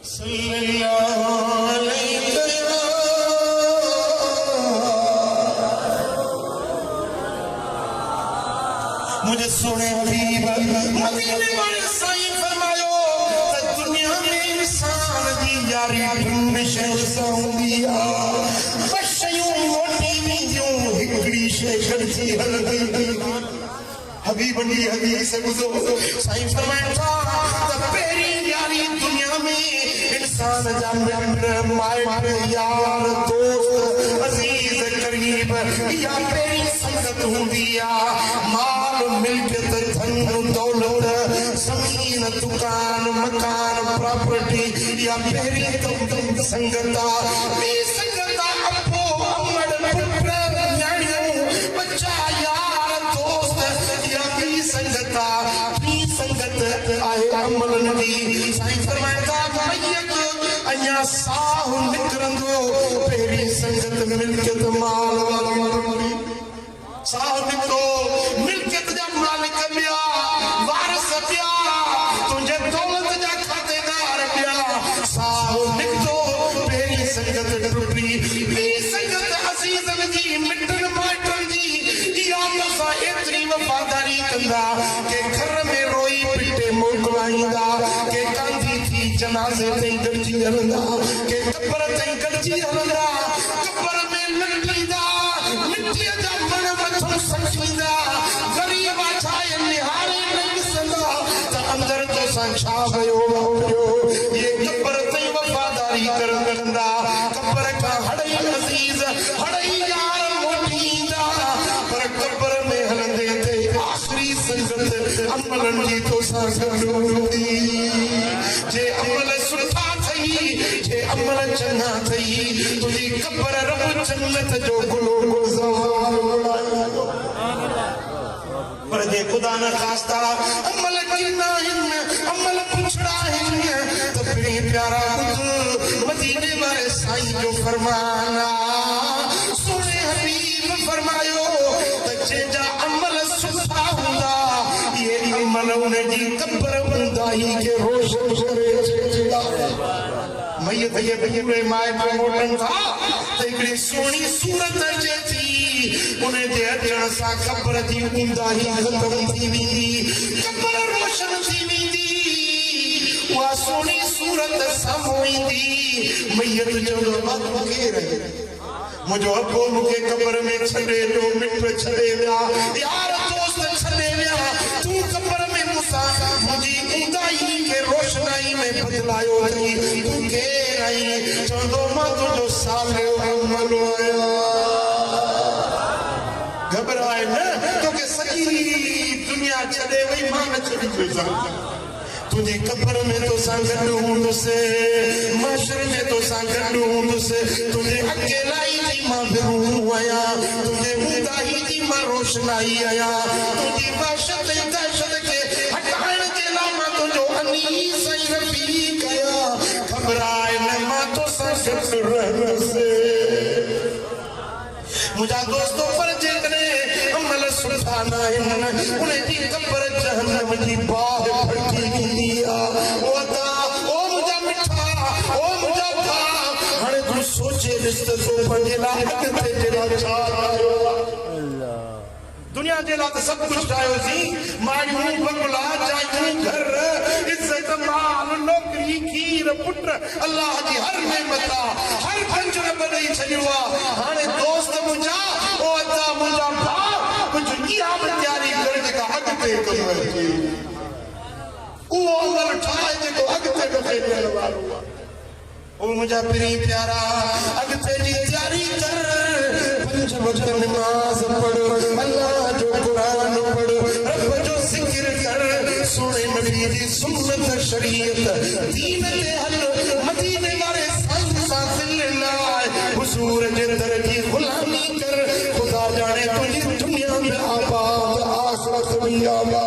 मुझे सुने हबीब मदीने वाले साईं फरमायो त दुनिया में इंसान दी यारी हमेशा साउंदी आ बशयूं मोटी वींदियूं हिकड़ी शे करती हलदी हबीब दी हदीस गुज़ो साईं फरमाया था त पहिरी यारी दुनिया में इंसान जा मिट माइट यार दोस्त अजीज करीब या पहिरी संगत हुंदी आ मिल्कियत धन दौलत ज़मीन दुकान मकान प्रॉपर्टी या पहिरी संगता ॿी संगता अप्पो अमड़ पुट न्याणियूं बच्चा यार दोस्त या ॿी संगता आहे अमलनि जी साईं फरमाइनि था मयत अञा साहु निकिरंदो पहिरी संगत मिल्कियत माल वारी साहु निकितो मिल्कियत जा मालिक ॿिया वारिस ॿिया तुंहिंजे दौलत जा खातेदार ॿिया साहु निकितो पहिरी संगत टुटी ॿी संगत अज़ीज़नि जी मिटनि माइटनि जी इहा मूंसां एतिरी वफ़ादारी कंदा के घर में रोई पिटे मोकिलाईंदा के कांधी थी जनाज़े ते गॾिजी हलंदा के कब्र ते गॾिजी हलंदा कब्र में लंघींदा मिटीअ जा मण मथां सकींदा ग़रीब छाए निहारे न ॾिसंदा त अंदर तोसां छा वियो ये कब्र ते वफ़ादारी कंदा कब्र खां हड़ई अज़ीज़ हड़ई यार मोटी ईंदा पर कब्र में हलंदे ते आख़िरी संगत अमलनि जी तोसां गॾु हूंदी जे अमल सुठा थई जे अमल चङा थई तुंहिंजी कब्र रब जन्नत जो गुलो गुलज़ार पर जे ख़ुदा न ख़ास्ता अमल किना आहिनि अमल पुछड़ा आहिनि त पहिरीं प्यारा ॿुध मदीने वारे साईं जो फरमान सुणे हबीब फरमायो त जंहिंजा अमल सुठा हूंदा ये अमल उनजी कब्र हूंदाई के रोशन करे छॾींदा मयत ये पूरे माए में मोटन था त हिकिड़ी सुहिणी सूरत अचे थी उन जे अचण सां कब्र जी ऊंदाही ख़तम थी वेंदी कब्र रोशन थी वेंदी उहा सुहिणी सूरत साम्हूं ईंदी मयत चवंदो बाबा केरु आहे मुंहिंजो अबो मूंखे कब्र में छॾे ॾियो मिट छॾे विया यार दोस्त छॾे विया तूं कब्र में मूंसां मुंहिंजी ऊंदाही खे रोशनाई में बदिलायो अथई तूं केरु आहीं चवंदो मां तुंहिंजो सालियो अमल आहियां घबराए न तोखे सॼी दुनिया छॾे वई मां न छॾी वई तुझे कब्र में तो गॾु हूंदुसि महशर में तो गॾु हूंदुसि तुंहिंजे अकेला ई थी मां ज़रूरु आहियां तुंहिंजे ऊंदाही जी मां रोशनाई आहियां तुंहिंजी वहशत ऐं दहशत खे हटाइण जे लाइ मां तुंहिंजो अनीस ऐं रफ़ीक आहियां घबराए न मां तोसां गॾु रहंदुसि मुंहिंजा दोस्तो पर जेकॾहिं अमल सुठा न आहिनि उन जी कब्र जहन्नम जी बाहि फटी वेंदी आहे ओ मुंहिंजा मिठा ओ मुंहिंजा भाउ हाणे तूं सोचे ॾिस त तूं पंहिंजे लाइ अॻिते जे लाइ छा ठाहियो दुनिया जे लाइ त सभु कुझु ठाहियोसीं मायूं बंगला जायूं घर इज़त माल नौकरी खीर पुट अलाह जी हर नेमत हर पंज रब ॾेई छॾियो आहे हाणे दोस्त मुंहिंजा ओ अदा मुंहिंजा भाउ कुझु इहा बि तयारी कर जेका अॻिते कई वई उहो अमल ठाहे जेको अॻिते मूंखे ॾियण वारो आहे ओ मुंहिंजा पहिरीं प्यारा अॻिते जी तयारी कर पंज वक़्त नमाज़ पढ़ अल्लाह जो क़ुरान पढ़ रब जो ज़िक्र कर सुणे नबी जी सुन्नत शरीयत दीन ते हल मदीने वाले साईं सां दिल लाए हुजूर जे दर जी ग़ुलामी कर खुदा जाने तुंहिंजी दुनिया में आबाद आख़िरत में आबाद